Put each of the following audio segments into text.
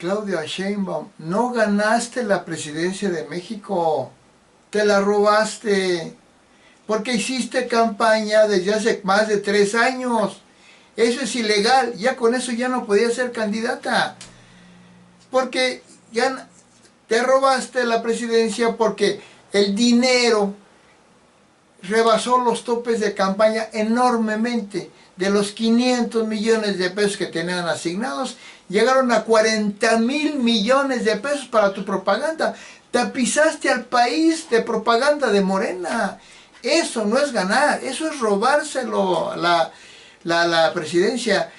Claudia Sheinbaum, no ganaste la presidencia de México, te la robaste, porque hiciste campaña desde hace más de 3 años. Eso es ilegal, ya con eso ya no podías ser candidata, porque ya te robaste la presidencia porque el dinero rebasó los topes de campaña enormemente. De los 500 millones de pesos que tenían asignados, llegaron a 40,000 millones de pesos para tu propaganda. Tapizaste al país de propaganda de Morena. Eso no es ganar, eso es robárselo la presidencia.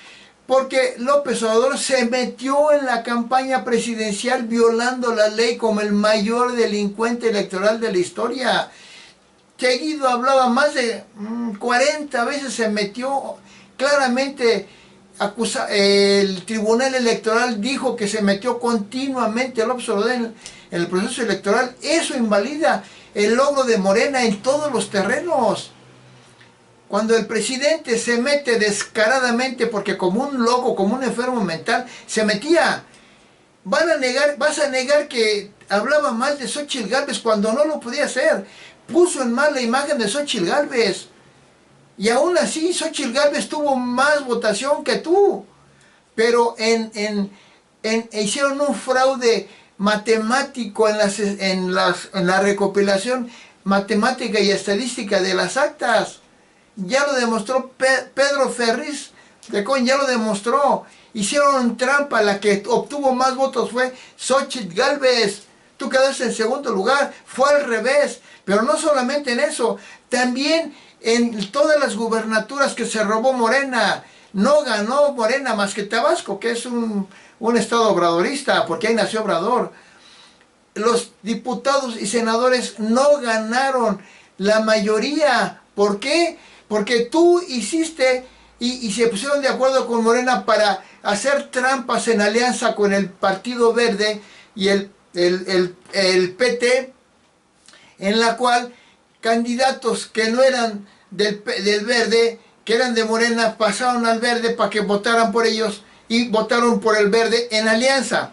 Porque López Obrador se metió en la campaña presidencial violando la ley como el mayor delincuente electoral de la historia. Seguido hablaba, más de 40 veces se metió, claramente el Tribunal Electoral dijo que se metió continuamente López Obrador en el proceso electoral. Eso invalida el logro de Morena en todos los terrenos. Cuando el presidente se mete descaradamente, porque como un loco, como un enfermo mental, se metía. Vas a negar que hablaba mal de Xóchitl Gálvez cuando no lo podía hacer. Puso en mal la imagen de Xóchitl Gálvez. Y aún así Xóchitl Gálvez tuvo más votación que tú. Pero hicieron un fraude matemático en la recopilación matemática y estadística de las actas. Ya lo demostró Pedro Ferriz de Con, ya lo demostró. Hicieron trampa, la que obtuvo más votos fue Xóchitl Gálvez. Tú quedaste en segundo lugar, fue al revés. Pero no solamente en eso, también en todas las gubernaturas que se robó Morena. No ganó Morena más que Tabasco, que es un estado obradorista, porque ahí nació Obrador. Los diputados y senadores no ganaron la mayoría. ¿Por qué? Porque tú hiciste y se pusieron de acuerdo con Morena para hacer trampas en alianza con el Partido Verde y el PT, en la cual candidatos que no eran del Verde, que eran de Morena, pasaron al Verde para que votaran por ellos y votaron por el Verde en alianza.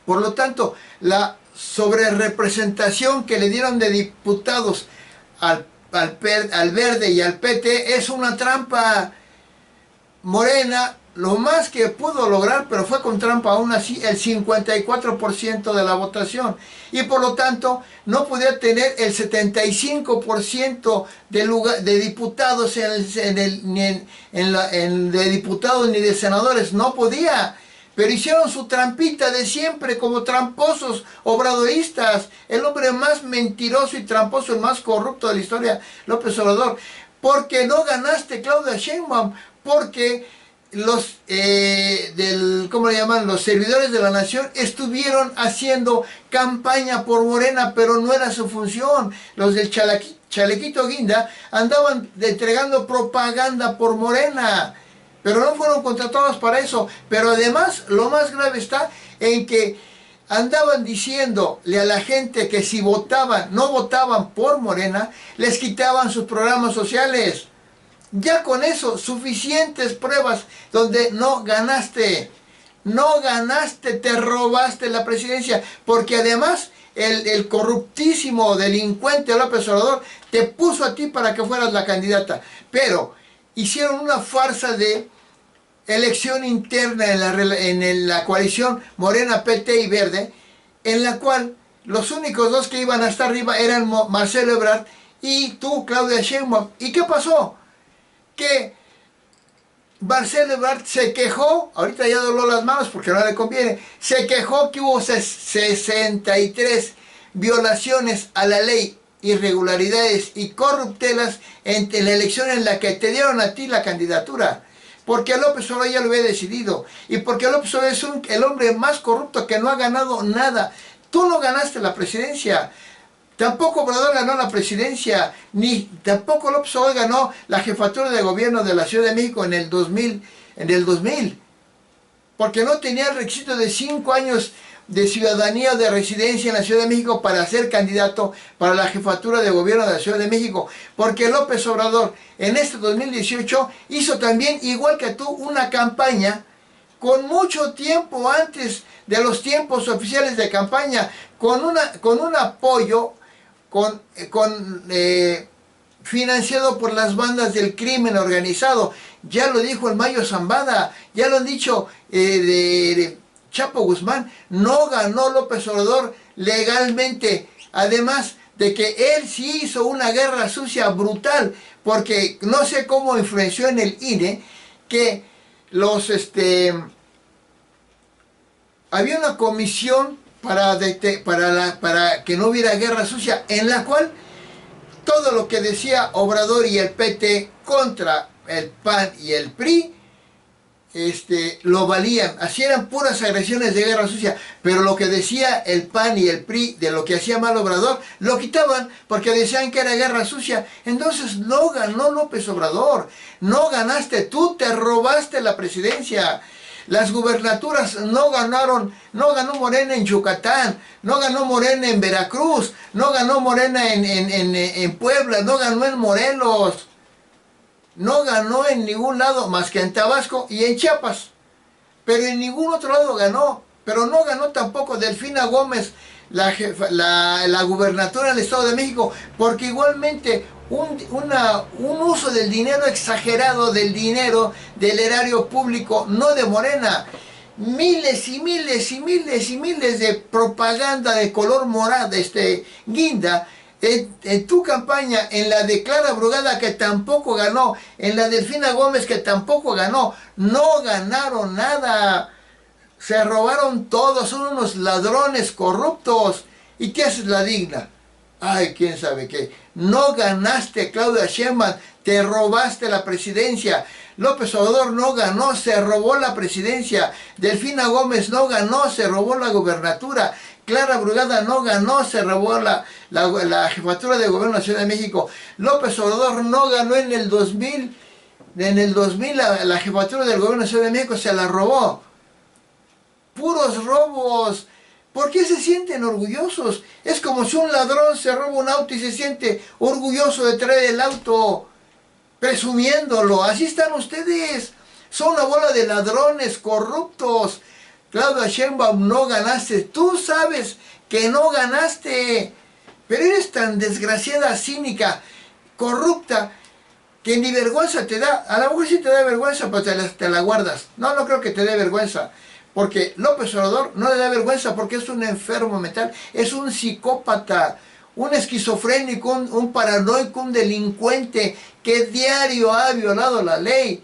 Por lo tanto, la sobrerepresentación que le dieron de diputados al Verde y al PT es una trampa. Morena lo más que pudo lograr, pero fue con trampa aún así, el 54% de la votación. Y por lo tanto, no podía tener el 75% de diputados de diputados ni de senadores. No podía. Pero hicieron su trampita de siempre, como tramposos obradoristas. El hombre más mentiroso y tramposo, el más corrupto de la historia, López Obrador. Porque no ganaste, Claudia Sheinbaum, porque los ¿cómo le llaman? Los servidores de la nación estuvieron haciendo campaña por Morena, pero no era su función. Los del Chalequito Guinda andaban entregando propaganda por Morena, pero no fueron contratados para eso. Pero además, lo más grave está en que andaban diciéndole a la gente que si votaban, no votaban por Morena, les quitaban sus programas sociales. Ya con eso, suficientes pruebas donde no ganaste. No ganaste, te robaste la presidencia, porque además el corruptísimo delincuente López Obrador te puso a ti para que fueras la candidata. Pero hicieron una farsa de elección interna en la coalición Morena, PT y Verde, en la cual los únicos dos que iban hasta arriba eran Marcelo Ebrard y tú, Claudia Sheinbaum. ¿Y qué pasó? Que Marcelo Ebrard se quejó, ahorita ya dobló las manos porque no le conviene, se quejó que hubo 63 violaciones a la ley, irregularidades y corruptelas en la elección en la que te dieron a ti la candidatura. Porque López Obrador ya lo había decidido. Y porque López Obrador es el hombre más corrupto que no ha ganado nada. Tú no ganaste la presidencia. Tampoco Obrador ganó la presidencia. Ni tampoco López Obrador ganó la jefatura de gobierno de la Ciudad de México en el 2000. Porque no tenía el requisito de 5 años de ciudadanía o de residencia en la Ciudad de México para ser candidato para la jefatura de gobierno de la Ciudad de México. Porque López Obrador en este 2018 hizo también, igual que tú, una campaña con mucho tiempo antes de los tiempos oficiales de campaña, con un apoyo financiado por las bandas del crimen organizado. Ya lo dijo el Mayo Zambada, ya lo han dicho de Chapo Guzmán. No ganó López Obrador legalmente, además de que él sí hizo una guerra sucia brutal, porque no sé cómo influenció en el INE que había una comisión para que no hubiera guerra sucia, en la cual todo lo que decía Obrador y el PT contra el PAN y el PRI, lo valían. Así eran puras agresiones de guerra sucia, pero lo que decía el PAN y el PRI de lo que hacía mal Obrador, lo quitaban porque decían que era guerra sucia. Entonces no ganó López Obrador, no ganaste, tú te robaste la presidencia. Las gubernaturas no ganaron, no ganó Morena en Yucatán, no ganó Morena en Veracruz, no ganó Morena en Puebla, no ganó en Morelos, no ganó en ningún lado más que en Tabasco y en Chiapas, pero en ningún otro lado ganó. Pero no ganó tampoco Delfina Gómez la gubernatura del Estado de México, porque igualmente un uso del dinero exagerado, del dinero del erario público, no de Morena. Miles y miles y miles y miles de propaganda de color morado, guinda, en tu campaña, en la de Clara Brugada, que tampoco ganó, en la de Delfina Gómez, que tampoco ganó. No ganaron nada. Se robaron todo, son unos ladrones corruptos. ¿Y qué haces la digna? Ay, quién sabe qué. No ganaste, Claudia Sheinbaum, te robaste la presidencia. López Obrador no ganó, se robó la presidencia. Delfina Gómez no ganó, se robó la gubernatura. Clara Brugada no ganó, se robó la jefatura de gobierno de la Ciudad de México. López Obrador no ganó en el 2000. En el 2000 la jefatura del gobierno de la Ciudad de México se la robó. Puros robos. ¿Por qué se sienten orgullosos? Es como si un ladrón se roba un auto y se siente orgulloso de traer el auto, presumiéndolo. Así están ustedes. Son una bola de ladrones corruptos. Claudia Sheinbaum, no ganaste. Tú sabes que no ganaste. Pero eres tan desgraciada, cínica, corrupta, que ni vergüenza te da. A lo mejor sí te da vergüenza, pero te la guardas. No, no creo que te dé vergüenza. Porque López Obrador no le da vergüenza porque es un enfermo mental, es un psicópata, un esquizofrénico, un paranoico, un delincuente que diario ha violado la ley.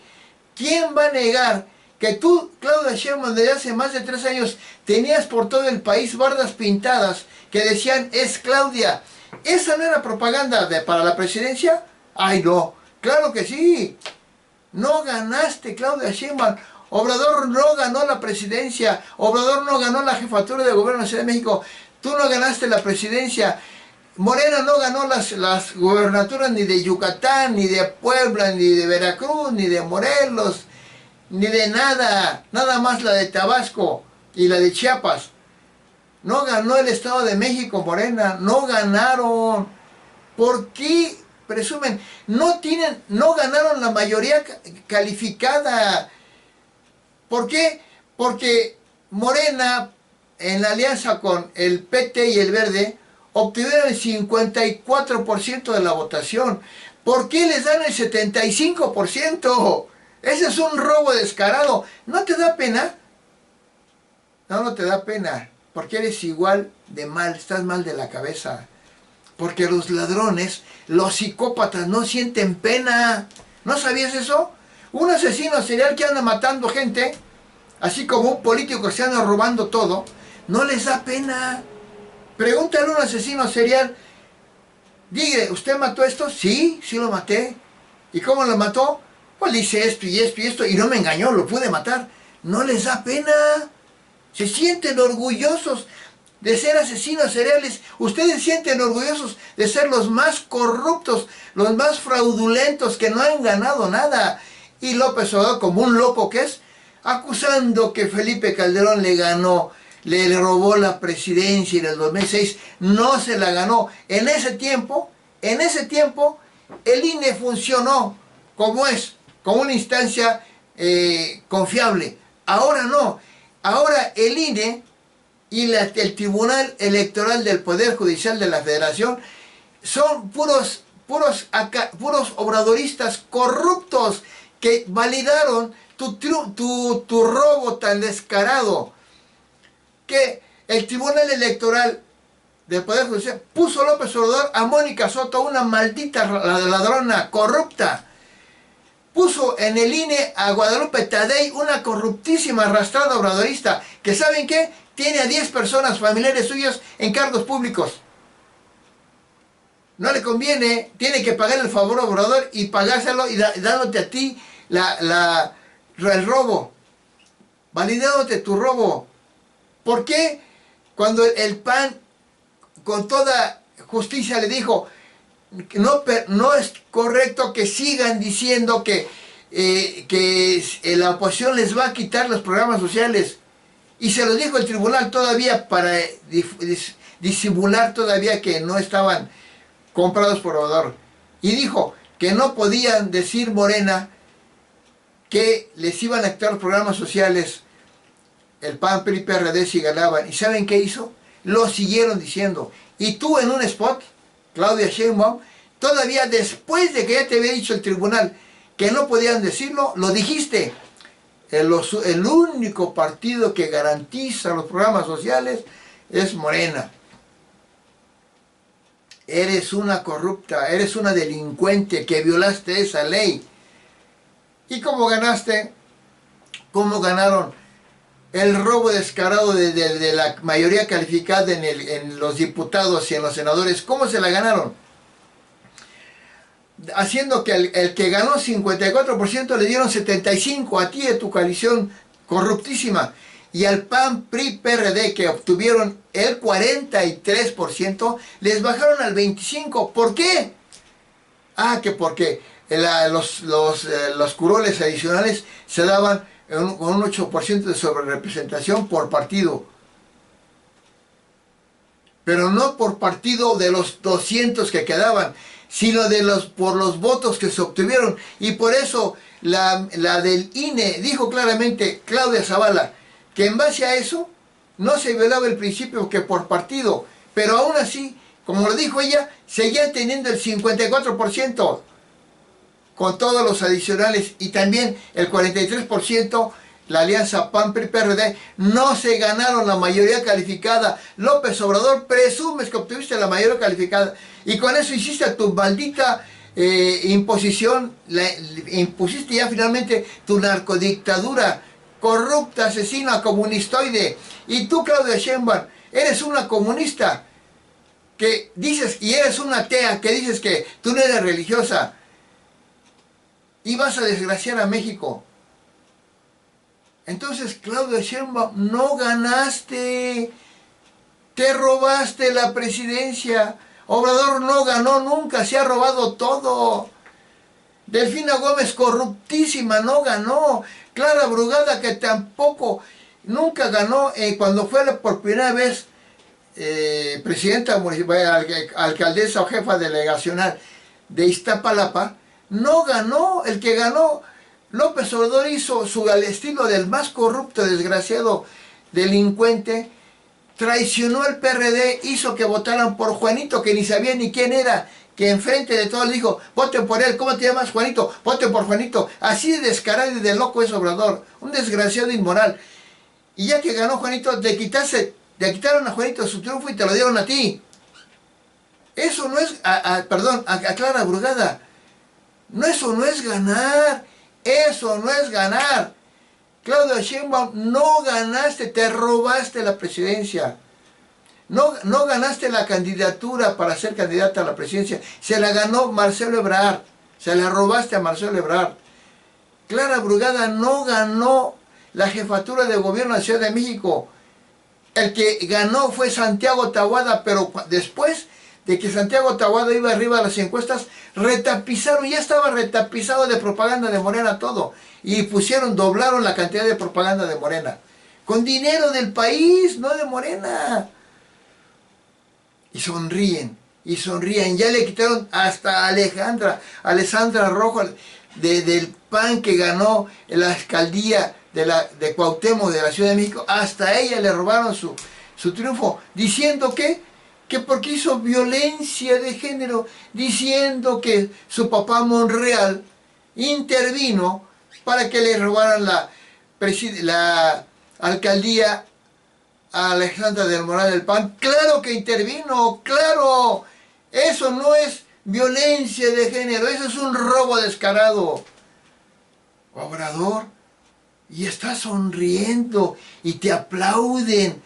¿Quién va a negar que tú, Claudia Sheinbaum, desde hace más de 3 años tenías por todo el país bardas pintadas que decían es Claudia? ¿Esa no era propaganda para la presidencia? ¡Ay, no! ¡Claro que sí! No ganaste, Claudia Sheinbaum. Obrador no ganó la presidencia, Obrador no ganó la jefatura de gobierno de la Ciudad de México, tú no ganaste la presidencia, Morena no ganó las gubernaturas ni de Yucatán, ni de Puebla, ni de Veracruz, ni de Morelos, ni de nada, nada más la de Tabasco y la de Chiapas. No ganó el Estado de México, Morena, no ganaron. ¿Por qué presumen? No ganaron la mayoría calificada. ¿Por qué? Porque Morena, en la alianza con el PT y el Verde, obtuvieron el 54% de la votación. ¿Por qué les dan el 75%? Ese es un robo descarado. ¿No te da pena? No, no te da pena, porque eres igual de mal, estás mal de la cabeza. Porque los ladrones, los psicópatas no sienten pena. ¿No sabías eso? Un asesino serial que anda matando gente, así como un político que se anda robando todo, no les da pena. Pregúntale a un asesino serial, diga, ¿usted mató esto? Sí, sí lo maté. ¿Y cómo lo mató? Pues dice esto y esto y esto, y no me engañó, lo pude matar. No les da pena. Se sienten orgullosos de ser asesinos seriales. Ustedes sienten orgullosos de ser los más corruptos, los más fraudulentos, que no han ganado nada. Y López Obrador, como un loco que es, acusando que Felipe Calderón le ganó, le robó la presidencia en el 2006, no se la ganó. En ese tiempo, el INE funcionó como es, como una instancia confiable. Ahora no. Ahora el INE y el Tribunal Electoral del Poder Judicial de la Federación son puros obradoristas corruptos que validaron tu robo tan descarado, que el Tribunal Electoral del Poder Judicial puso López Obrador a Mónica Soto, una maldita ladrona corrupta. Puso en el INE a Guadalupe Tadei, una corruptísima arrastrada obradorista, que ¿saben qué? Tiene a 10 personas familiares suyas en cargos públicos. No le conviene, tiene que pagar el favor a Obrador y pagárselo y dándote a ti el robo, validándote tu robo. ¿Por qué? Cuando el PAN con toda justicia le dijo, no es correcto que sigan diciendo que la oposición les va a quitar los programas sociales. Y se lo dijo el tribunal todavía para disimular todavía que no estaban comprados por Obrador. Y dijo que no podían decir Morena que les iban a quitar los programas sociales el PAN, PRI, PRD si ganaban. ¿Y saben qué hizo? Lo siguieron diciendo. Y tú en un spot, Claudia Sheinbaum, todavía después de que ya te había dicho el tribunal que no podían decirlo, lo dijiste. El único partido que garantiza los programas sociales es Morena. Eres una corrupta, eres una delincuente que violaste esa ley. ¿Y cómo ganaste? ¿Cómo ganaron? El robo descarado de la mayoría calificada en los diputados y en los senadores. ¿Cómo se la ganaron? Haciendo que el que ganó 54% le dieron 75% a ti de tu coalición corruptísima. Y al PAN, PRI, PRD que obtuvieron el 43%, les bajaron al 25%. ¿Por qué? Ah, que porque los curules adicionales se daban con un 8% de sobrerepresentación por partido. Pero no por partido de los 200 que quedaban, sino por los votos que se obtuvieron. Y por eso la del INE dijo claramente, Claudia Zavala, que en base a eso no se violaba el principio que por partido. Pero aún así, como lo dijo ella, seguían teniendo el 54%. Con todos los adicionales y también el 43%, la alianza PAN-PRI-PRD, no se ganaron la mayoría calificada. López Obrador, presumes que obtuviste la mayoría calificada y con eso hiciste tu maldita imposición, impusiste ya finalmente tu narcodictadura corrupta, asesina, comunistoide. Y tú, Claudia Sheinbaum, eres una comunista que dices, y eres una atea que dices que tú no eres religiosa. Y vas a desgraciar a México. Entonces, Claudia Sheinbaum, no ganaste. Te robaste la presidencia. Obrador no ganó nunca, se ha robado todo. Delfina Gómez, corruptísima, no ganó. Clara Brugada, que tampoco, nunca ganó cuando fue por primera vez presidenta municipal, alcaldesa o jefa delegacional de Iztapalapa. No ganó. El que ganó, López Obrador, hizo al estilo del más corrupto, desgraciado, delincuente. Traicionó al PRD, hizo que votaran por Juanito, que ni sabía ni quién era, que enfrente de todos le dijo, voten por él. ¿Cómo te llamas, Juanito? Voten por Juanito. Así de descarado y de loco es Obrador, un desgraciado inmoral. Y ya que ganó Juanito, te quitaron a Juanito su triunfo y te lo dieron a ti. Eso no es, perdón, a Clara Brugada. No, eso no es ganar. Eso no es ganar. Claudia Sheinbaum, no ganaste, te robaste la presidencia. No ganaste la candidatura para ser candidata a la presidencia. Se la ganó Marcelo Ebrard. Se la robaste a Marcelo Ebrard. Clara Brugada no ganó la jefatura de gobierno de la Ciudad de México. El que ganó fue Santiago Taboada, pero después de que Santiago Taboada iba arriba a las encuestas, retapizaron, ya estaba retapizado de propaganda de Morena todo, y doblaron la cantidad de propaganda de Morena, con dinero del país, no de Morena. Y sonríen, ya le quitaron hasta a Alessandra Rojo del PAN, que ganó la alcaldía de Cuauhtémoc, de la Ciudad de México, hasta ella le robaron su triunfo, diciendo que porque hizo violencia de género, diciendo que su papá Monreal intervino para que le robaran la alcaldía a Alejandra del Moral del PAN. Claro que intervino, claro, eso no es violencia de género, eso es un robo descarado. Obrador, y está sonriendo y te aplauden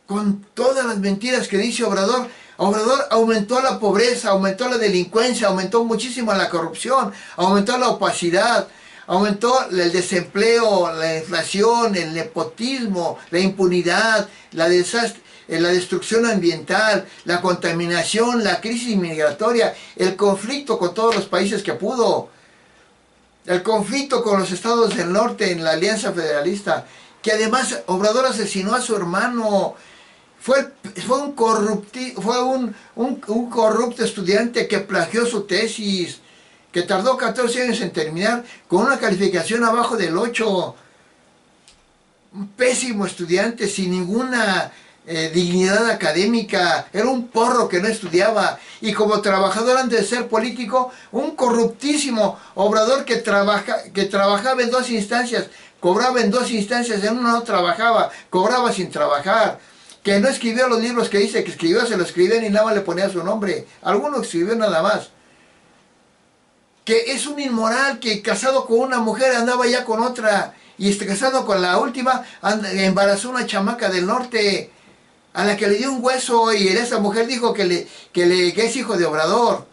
con todas las mentiras que dice Obrador. Obrador aumentó la pobreza, aumentó la delincuencia, aumentó muchísimo la corrupción, aumentó la opacidad, aumentó el desempleo, la inflación, el nepotismo, la impunidad, la destrucción ambiental, la contaminación, la crisis migratoria, el conflicto con todos los países que pudo, el conflicto con los estados del norte en la Alianza Federalista, que además Obrador asesinó a su hermano. Fue un corrupto estudiante que plagió su tesis, que tardó 14 años en terminar con una calificación abajo del 8. Un pésimo estudiante sin ninguna dignidad académica, era un porro que no estudiaba, y como trabajador antes de ser político, un corruptísimo Obrador que trabajaba en dos instancias, cobraba en dos instancias, en una no trabajaba, cobraba sin trabajar, que no escribió los libros que dice que escribió, se lo escribían y nada más le ponía su nombre, alguno escribió nada más, que es un inmoral, que casado con una mujer andaba ya con otra, y casado con la última embarazó una chamaca del norte, a la que le dio un hueso, y esa mujer dijo que es hijo de Obrador.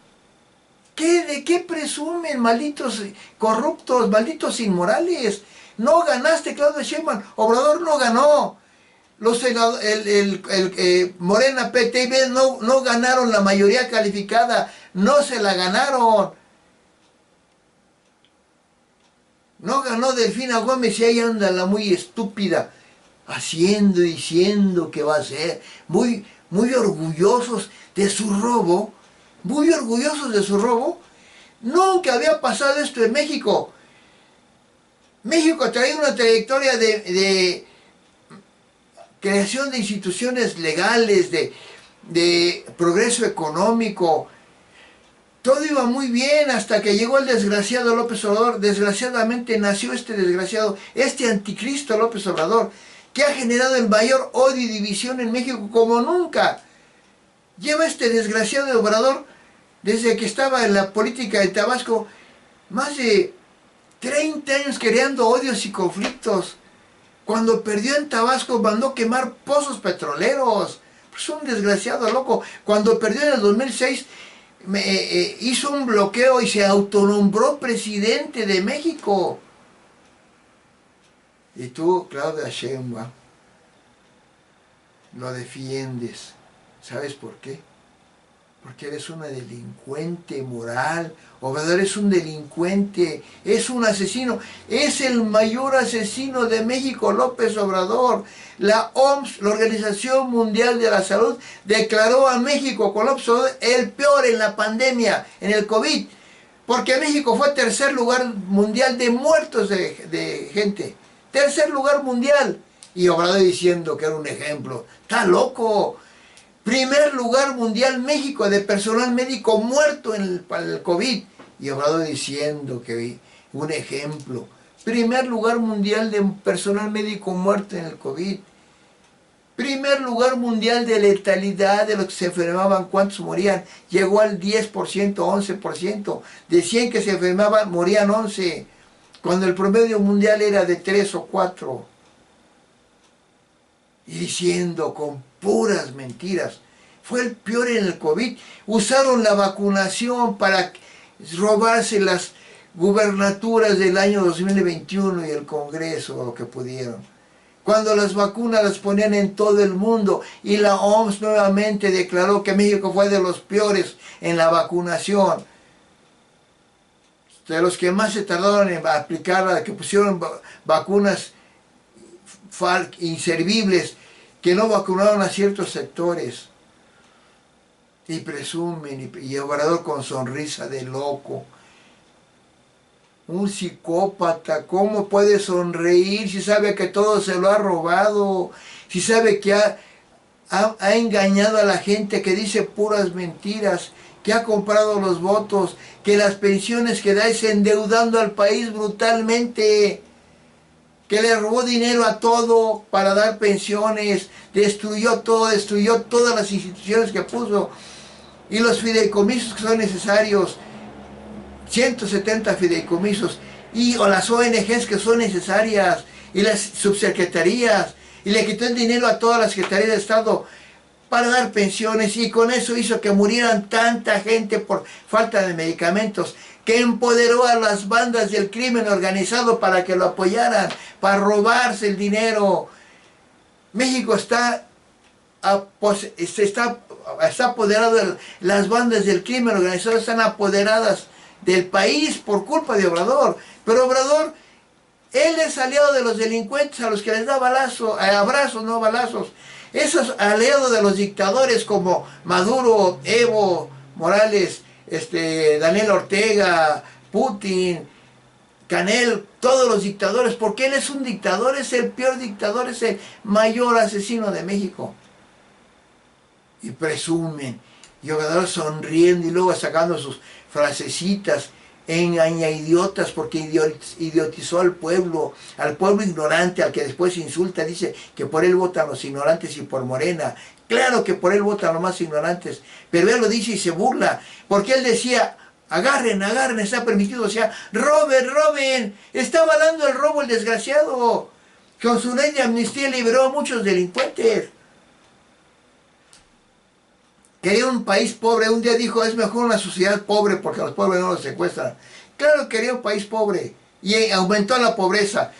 ¿De qué presumen, malditos corruptos, malditos inmorales? No ganaste, Claudio Sheinbaum, Obrador no ganó. Morena, PT y B no ganaron la mayoría calificada, no se la ganaron. No ganó Delfina Gómez y ahí anda la muy estúpida, haciendo y diciendo que va a ser. Muy orgullosos de su robo, muy orgullosos de su robo. Nunca había pasado esto en México. México traía una trayectoria de creación de instituciones legales, de progreso económico. Todo iba muy bien hasta que llegó el desgraciado López Obrador. Desgraciadamente nació este desgraciado, este anticristo López Obrador, que ha generado el mayor odio y división en México como nunca. Lleva este desgraciado Obrador, desde que estaba en la política de Tabasco, más de 30 años creando odios y conflictos. Cuando perdió en Tabasco mandó quemar pozos petroleros. Pues un desgraciado loco. Cuando perdió en el 2006 hizo un bloqueo y se autonombró presidente de México. Y tú, Claudia Sheinbaum, lo defiendes. ¿Sabes por qué? Porque eres una delincuente moral. Obrador es un delincuente, es un asesino, es el mayor asesino de México, López Obrador. La OMS, la Organización Mundial de la Salud, declaró a México con López Obrador el peor en la pandemia, en el COVID, porque México fue tercer lugar mundial de muertos de gente, tercer lugar mundial, y Obrador diciendo que era un ejemplo. ¡Está loco! Primer lugar mundial México de personal médico muerto para el COVID. Y Obrador diciendo que un ejemplo. Primer lugar mundial de personal médico muerto en el COVID. Primer lugar mundial de letalidad de los que se enfermaban, cuántos morían. Llegó al 10%, 11%. De 100 que se enfermaban, morían 11. Cuando el promedio mundial era de 3 o 4. Y diciendo con puras mentiras. Fue el peor en el COVID. Usaron la vacunación para robarse las gubernaturas del año 2021 y el Congreso, lo que pudieron. Cuando las vacunas las ponían en todo el mundo y la OMS nuevamente declaró que México fue de los peores en la vacunación. De los que más se tardaron en aplicarla, que pusieron vacunas inservibles, que no vacunaron a ciertos sectores. Y presumen, y Obrador con sonrisa de loco. Un psicópata, ¿cómo puede sonreír si sabe que todo se lo ha robado? Si sabe que ha engañado a la gente, que dice puras mentiras, que ha comprado los votos, que las pensiones que da es endeudando al país brutalmente, que le robó dinero a todo para dar pensiones, destruyó todo, destruyó todas las instituciones que puso, y los fideicomisos que son necesarios, 170 fideicomisos, o las ONGs que son necesarias, y las subsecretarías, y le quitó el dinero a todas las secretarías de Estado para dar pensiones, y con eso hizo que murieran tanta gente por falta de medicamentos, que empoderó a las bandas del crimen organizado para que lo apoyaran, para robarse el dinero. México está apoderado, las bandas del crimen organizado están apoderadas del país por culpa de Obrador. Pero Obrador, él es aliado de los delincuentes a los que les da abrazos, no balazos. Esos aliados de los dictadores como Maduro, Evo Morales, Daniel Ortega, Putin, Canel, todos los dictadores, porque él es un dictador, es el peor dictador, es el mayor asesino de México. Y presumen, y Obrador sonriendo y luego sacando sus frasecitas, engaña idiotas, porque idiotizó al pueblo ignorante, al que después insulta, dice que por él votan los ignorantes y por Morena. Claro que por él votan los más ignorantes, pero él lo dice y se burla, porque él decía, agarren, agarren, está permitido, o sea, roben, roben, está avalando el robo el desgraciado. Con su ley de amnistía liberó a muchos delincuentes. Quería un país pobre, un día dijo, es mejor una sociedad pobre porque a los pobres no los secuestran. Claro, quería un país pobre y aumentó la pobreza,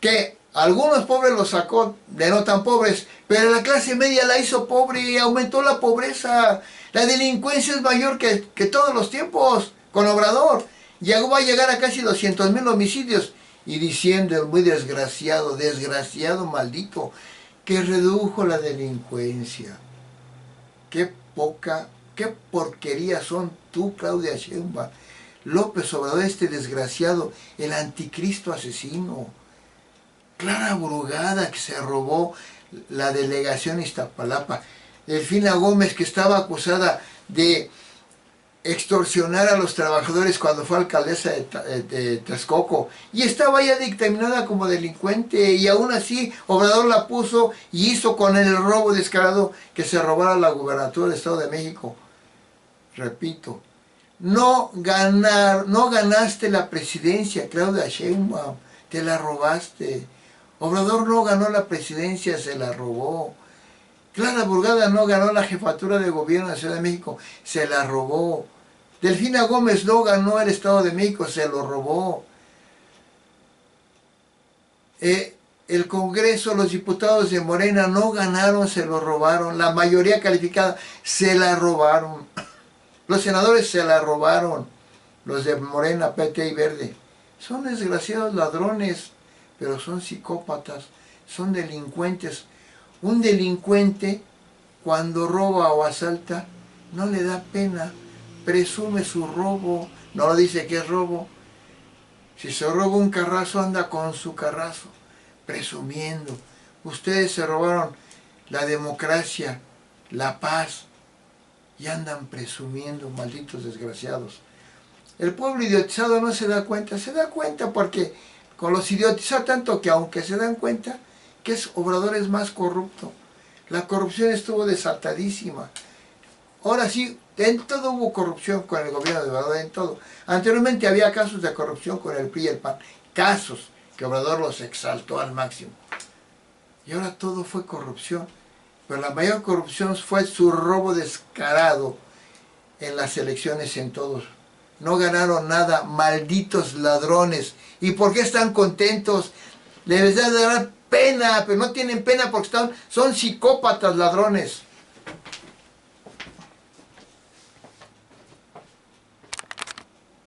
que algunos pobres los sacó de no tan pobres, pero la clase media la hizo pobre y aumentó la pobreza. La delincuencia es mayor que todos los tiempos con Obrador. Va a llegar a casi 200,000 homicidios. Y diciendo, muy desgraciado, desgraciado maldito, que redujo la delincuencia. Qué porquería son tú, Claudia Sheinbaum, López Obrador, este desgraciado, el anticristo asesino. Clara Brugada, que se robó la delegación Iztapalapa. Delfina Gómez, que estaba acusada de extorsionar a los trabajadores cuando fue alcaldesa de Texcoco, y estaba ya dictaminada como delincuente, y aún así Obrador la puso y hizo con el robo descarado que se robara la gubernatura del Estado de México. Repito, no ganaste la presidencia, Claudia Sheinbaum, te la robaste. Obrador no ganó la presidencia, se la robó. Clara Brugada no ganó la jefatura de gobierno de la Ciudad de México, se la robó. Delfina Gómez no ganó el Estado de México, se lo robó. El Congreso, los diputados de Morena no ganaron, se lo robaron. La mayoría calificada se la robaron. Los senadores se la robaron. Los de Morena, PT y Verde. Son desgraciados ladrones, pero son psicópatas, son delincuentes. Un delincuente, cuando roba o asalta, no le da pena, presume su robo, no lo dice que es robo. Si se roba un carrazo, anda con su carrazo, presumiendo. Ustedes se robaron la democracia, la paz, y andan presumiendo, malditos desgraciados. El pueblo idiotizado no se da cuenta porque con los idiotizar tanto que aunque se dan cuenta, que Obrador es más corrupto. La corrupción estuvo desatadísima. Ahora sí, en todo hubo corrupción con el gobierno de Obrador, en todo. Anteriormente había casos de corrupción con el PRI y el PAN. Casos que Obrador los exaltó al máximo. Y ahora todo fue corrupción. Pero la mayor corrupción fue su robo descarado en las elecciones en todos. No ganaron nada, malditos ladrones. ¿Y por qué están contentos? Les debe dar pena, pero no tienen pena porque son psicópatas ladrones.